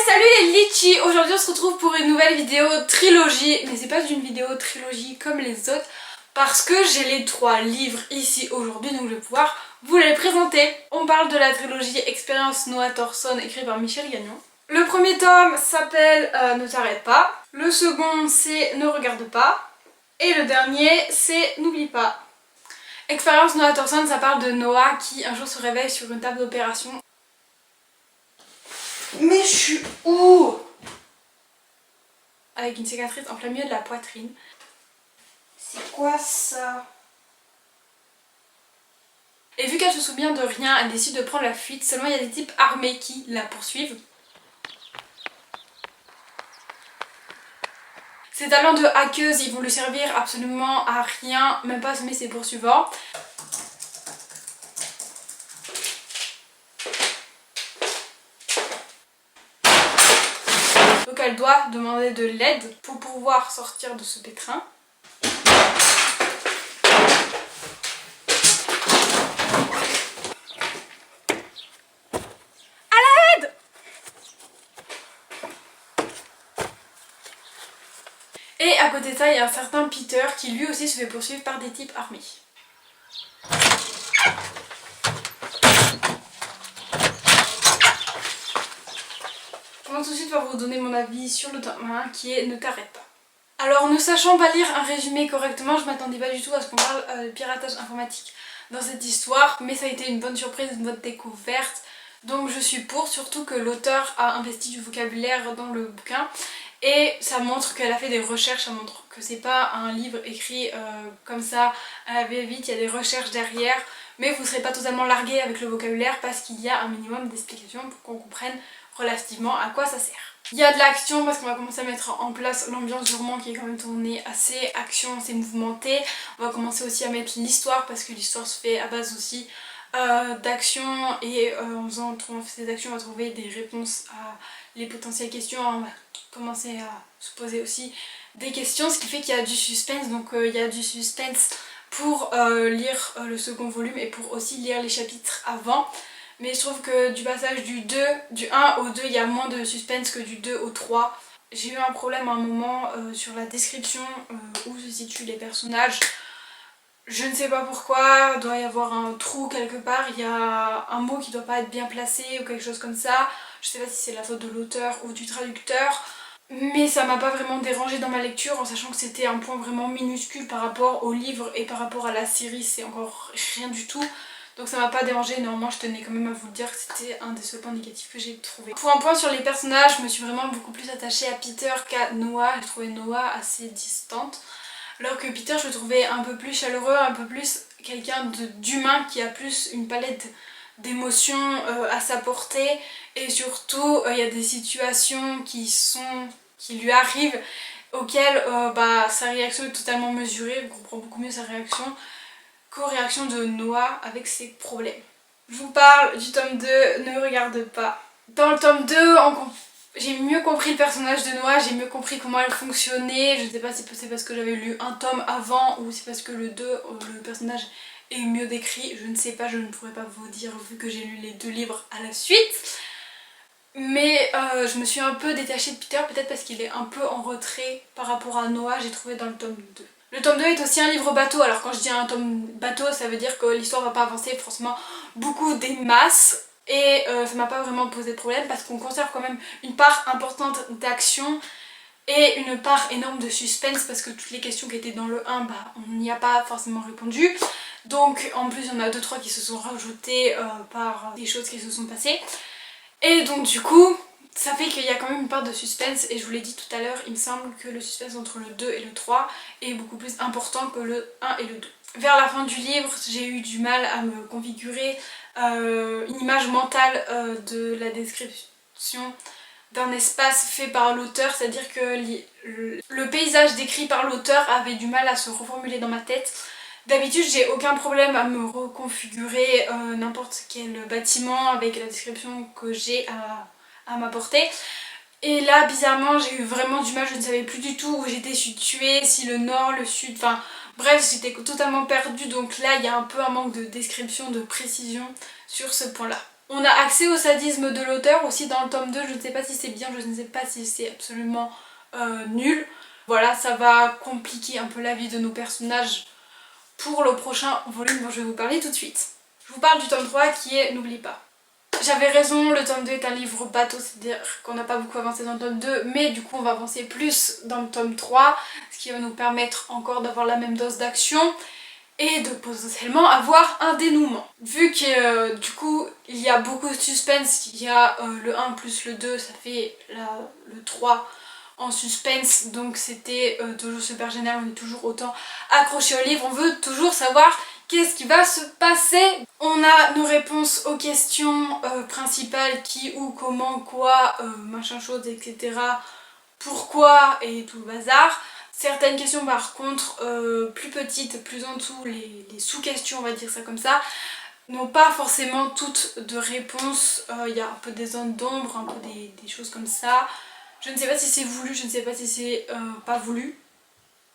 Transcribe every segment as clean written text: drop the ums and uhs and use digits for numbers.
Salut les litchis. Aujourd'hui on se retrouve pour une nouvelle vidéo trilogie. Mais c'est pas une vidéo trilogie comme les autres parce que j'ai les 3 livres ici aujourd'hui, donc je vais pouvoir vous les présenter. On parle de la trilogie Expérience Noah Thorson écrite par Michel Gagnon. Le premier tome s'appelle Ne t'arrête pas. Le second c'est Ne regarde pas. Et le dernier c'est N'oublie pas. Expérience Noah Thorson, ça parle de Noah qui un jour se réveille sur une table d'opération. Mais je suis où? Avec une cicatrice en plein milieu de la poitrine. C'est quoi ça? Et vu qu'elle se souvient de rien, elle décide de prendre la fuite. Seulement il y a des types armés qui la poursuivent. Ses talents de hackeuse, ils vont lui servir absolument à rien, même pas à semer ses poursuivants. Donc elle doit demander de l'aide pour pouvoir sortir de ce pétrin. À l'aide! Et à côté de ça, il y a un certain Peter qui lui aussi se fait poursuivre par des types armés. Je commence tout de suite par vous donner mon avis sur le tome 1 qui est Ne t'arrête pas. Alors ne sachant pas lire un résumé correctement, je m'attendais pas du tout à ce qu'on parle de piratage informatique dans cette histoire, mais ça a été une bonne surprise, une bonne découverte, donc je suis pour, surtout que l'auteur a investi du vocabulaire dans le bouquin et ça montre qu'elle a fait des recherches, ça montre que c'est pas un livre écrit comme ça à la va-vite, il y a des recherches derrière, mais vous ne serez pas totalement largué avec le vocabulaire parce qu'il y a un minimum d'explications pour qu'on comprenne relativement à quoi ça sert. Il y a de l'action parce qu'on va commencer à mettre en place l'ambiance du roman qui est quand même tournée assez action, assez mouvementée. On va commencer aussi à mettre l'histoire parce que l'histoire se fait à base aussi d'action et en faisant ces actions on va trouver des réponses à les potentielles questions. On va commencer à se poser aussi des questions, ce qui fait qu'il y a du suspense, donc il y a du suspense pour lire le second volume et pour aussi lire les chapitres avant. Mais je trouve que du passage du 1 au 2, il y a moins de suspense que du 2 au 3. J'ai eu un problème à un moment sur la description où se situent les personnages. Je ne sais pas pourquoi, il doit y avoir un trou quelque part, il y a un mot qui doit pas être bien placé ou quelque chose comme ça. Je sais pas si c'est la faute de l'auteur ou du traducteur. Mais ça m'a pas vraiment dérangée dans ma lecture en sachant que c'était un point vraiment minuscule par rapport au livre et par rapport à la série, c'est encore rien du tout. Donc ça m'a pas dérangée, néanmoins je tenais quand même à vous le dire que c'était un des seuls points négatifs que j'ai trouvé. Pour un point sur les personnages, je me suis vraiment beaucoup plus attachée à Peter qu'à Noah. J'ai trouvé Noah assez distante. Alors que Peter je le trouvais un peu plus chaleureux, un peu plus quelqu'un d'humain qui a plus une palette d'émotions à sa portée. Et surtout il y a des situations qui lui arrivent auxquelles sa réaction est totalement mesurée. On comprend beaucoup mieux sa réaction qu'aux réactions de Noah avec ses problèmes. Je vous parle du tome 2, Ne regarde pas. Dans le tome 2, j'ai mieux compris le personnage de Noah, j'ai mieux compris comment elle fonctionnait. Je ne sais pas si c'est parce que j'avais lu un tome avant ou c'est parce que le 2, le personnage est mieux décrit. Je ne sais pas, je ne pourrais pas vous dire vu que j'ai lu les 2 livres à la suite. Mais je me suis un peu détachée de Peter, peut-être parce qu'il est un peu en retrait par rapport à Noah, j'ai trouvé dans le tome 2. Le tome 2 est aussi un livre bateau, alors quand je dis un tome bateau, ça veut dire que l'histoire va pas avancer forcément beaucoup des masses. Et ça m'a pas vraiment posé de problème parce qu'on conserve quand même une part importante d'action et une part énorme de suspense parce que toutes les questions qui étaient dans le 1, on n'y a pas forcément répondu. Donc en plus il y en a 2-3 qui se sont rajoutées par des choses qui se sont passées. Et donc du coup, ça fait qu'il y a quand même une part de suspense et je vous l'ai dit tout à l'heure, il me semble que le suspense entre le 2 et le 3 est beaucoup plus important que le 1 et le 2. Vers la fin du livre, j'ai eu du mal à me configurer une image mentale de la description d'un espace fait par l'auteur, c'est-à-dire que le paysage décrit par l'auteur avait du mal à se reformuler dans ma tête. D'habitude j'ai aucun problème à me reconfigurer n'importe quel bâtiment avec la description que j'ai à m'apporter. Et là bizarrement j'ai eu vraiment du mal, je ne savais plus du tout où j'étais située, si le nord, le sud, enfin bref j'étais totalement perdue. Donc là il y a un peu un manque de description, de précision sur ce point là. On a accès au sadisme de l'auteur aussi dans le tome 2, je ne sais pas si c'est bien, je ne sais pas si c'est absolument nul. Voilà, ça va compliquer un peu la vie de nos personnages pour le prochain volume dont je vais vous parler tout de suite. Je vous parle du tome 3 qui est N'oublie pas. J'avais raison, le tome 2 est un livre bateau, c'est-à-dire qu'on n'a pas beaucoup avancé dans le tome 2, mais du coup on va avancer plus dans le tome 3, ce qui va nous permettre encore d'avoir la même dose d'action et de potentiellement avoir un dénouement. Vu que du coup il y a beaucoup de suspense, il y a le 1 plus le 2, ça fait le 3 en suspense, donc c'était toujours super génial, on est toujours autant accroché au livre, on veut toujours savoir qu'est-ce qui va se passer. On a nos réponses aux questions principales, qui, où, comment, quoi, machin chose, etc. Pourquoi et tout le bazar. Certaines questions par contre plus petites, plus en dessous, les sous-questions on va dire ça comme ça, n'ont pas forcément toutes de réponses. Il y a un peu des zones d'ombre, un peu des choses comme ça. Je ne sais pas si c'est voulu, je ne sais pas si c'est pas voulu,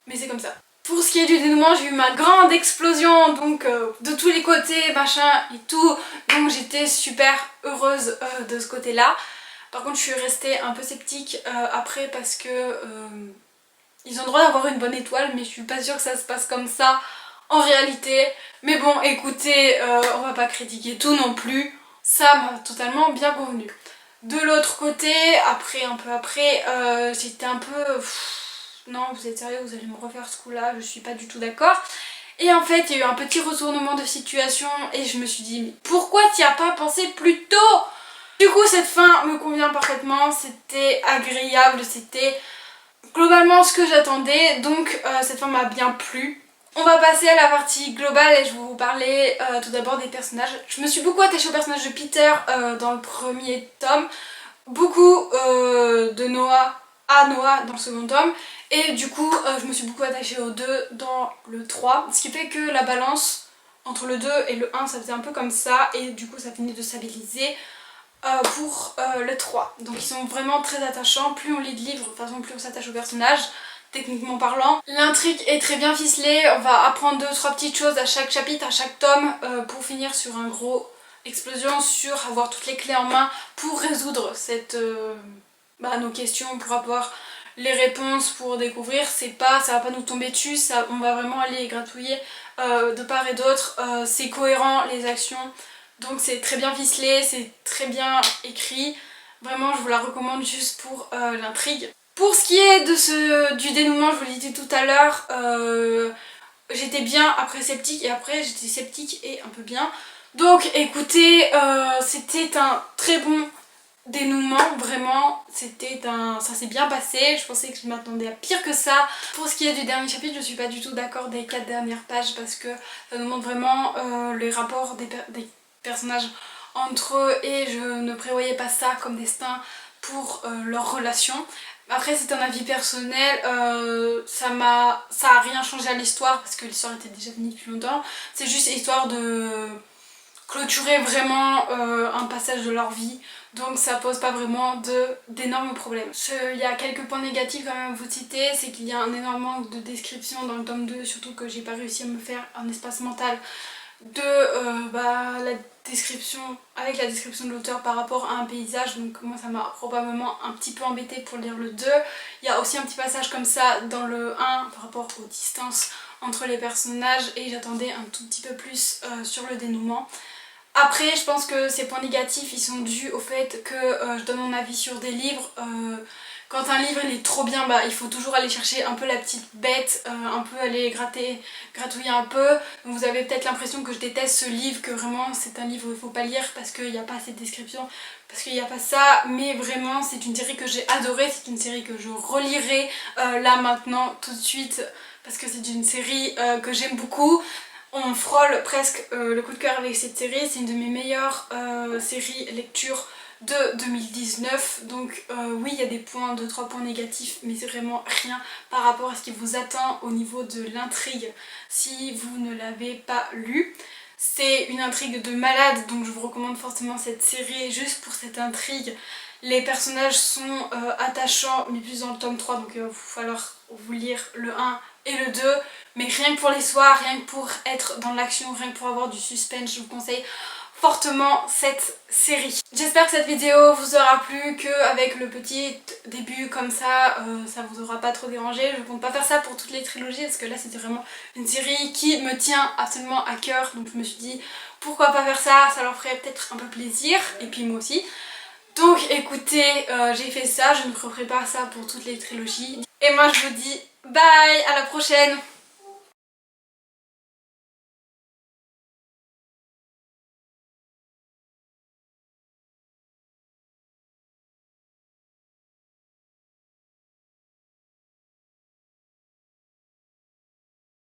mais c'est comme ça. Pour ce qui est du dénouement, j'ai eu ma grande explosion, donc de tous les côtés, machin et tout, donc j'étais super heureuse de ce côté-là. Par contre, je suis restée un peu sceptique après parce que ils ont le droit d'avoir une bonne étoile, mais je suis pas sûre que ça se passe comme ça en réalité. Mais bon, écoutez, on va pas critiquer tout non plus, ça m'a totalement bien convenu. De l'autre côté, un peu après, j'étais un peu... non, vous êtes sérieux, vous allez me refaire ce coup-là, je suis pas du tout d'accord. Et en fait, il y a eu un petit retournement de situation et je me suis dit, mais pourquoi t'y as pas pensé plus tôt? Du coup, cette fin me convient parfaitement, c'était agréable, c'était globalement ce que j'attendais, donc cette fin m'a bien plu. On va passer à la partie globale et je vais vous parler tout d'abord des personnages. Je me suis beaucoup attachée au personnage de Peter dans le premier tome, beaucoup de Noah à Noah dans le second tome, et du coup je me suis beaucoup attachée aux deux dans le 3, ce qui fait que la balance entre le 2 et le 1 ça faisait un peu comme ça, et du coup ça finit de stabiliser pour le 3. Donc ils sont vraiment très attachants, plus on lit de livres, de toute façon plus on s'attache aux personnages, techniquement parlant. L'intrigue est très bien ficelée, on va apprendre 2-3 petites choses à chaque chapitre, à chaque tome, pour finir sur un gros explosion, sur avoir toutes les clés en main pour résoudre nos questions, pour avoir les réponses, pour découvrir, ça va pas nous tomber dessus, on va vraiment aller gratouiller de part et d'autre, c'est cohérent les actions, donc c'est très bien ficelé, c'est très bien écrit, vraiment je vous la recommande juste pour l'intrigue. Pour ce qui est du dénouement, je vous l'ai dit tout à l'heure, j'étais bien après sceptique et après j'étais sceptique et un peu bien. Donc écoutez, c'était un très bon dénouement, vraiment, ça s'est bien passé, je pensais que je m'attendais à pire que ça. Pour ce qui est du dernier chapitre, je suis pas du tout d'accord des 4 dernières pages parce que ça nous montre vraiment les rapports des personnages entre eux et je ne prévoyais pas ça comme destin pour leur relation. Après c'est un avis personnel, ça a rien changé à l'histoire parce que l'histoire était déjà finie depuis longtemps, c'est juste histoire de clôturer vraiment un passage de leur vie, donc ça pose pas vraiment d'énormes problèmes. Il y a quelques points négatifs quand même à vous citer, c'est qu'il y a un énorme manque de description dans le tome 2, surtout que j'ai pas réussi à me faire un espace mental de la description, avec la description de l'auteur par rapport à un paysage, donc moi ça m'a probablement un petit peu embêté pour lire le 2. Il y a aussi un petit passage comme ça dans le 1 par rapport aux distances entre les personnages et j'attendais un tout petit peu plus sur le dénouement. Après je pense que ces points négatifs ils sont dus au fait que je donne mon avis sur des livres. Quand un livre il est trop bien, il faut toujours aller chercher un peu la petite bête, un peu aller gratouiller un peu. Donc vous avez peut-être l'impression que je déteste ce livre, que vraiment c'est un livre où il faut pas lire parce qu'il n'y a pas assez de description, parce qu'il n'y a pas ça, mais vraiment c'est une série que j'ai adorée, c'est une série que je relirai là maintenant tout de suite parce que c'est une série que j'aime beaucoup. On frôle presque le coup de cœur avec cette série, c'est une de mes meilleures séries lecture de 2019, donc oui il y a des points, 2-3 points négatifs, mais c'est vraiment rien par rapport à ce qui vous attend au niveau de l'intrigue si vous ne l'avez pas lu. C'est une intrigue de malade, donc je vous recommande forcément cette série juste pour cette intrigue. Les personnages sont attachants, mais plus dans le tome 3, donc il va falloir vous lire le 1 et le 2, mais rien que pour les soirs, rien que pour être dans l'action, rien que pour avoir du suspense, je vous conseille fortement cette série. J'espère que cette vidéo vous aura plu, qu'avec le petit début comme ça vous aura pas trop dérangé. Je compte pas faire ça pour toutes les trilogies parce que là c'était vraiment une série qui me tient absolument à cœur, donc je me suis dit pourquoi pas faire ça, ça leur ferait peut-être un peu plaisir et puis moi aussi. Donc écoutez, j'ai fait ça, je ne referai pas ça pour toutes les trilogies. Et moi je vous dis bye, à la prochaine.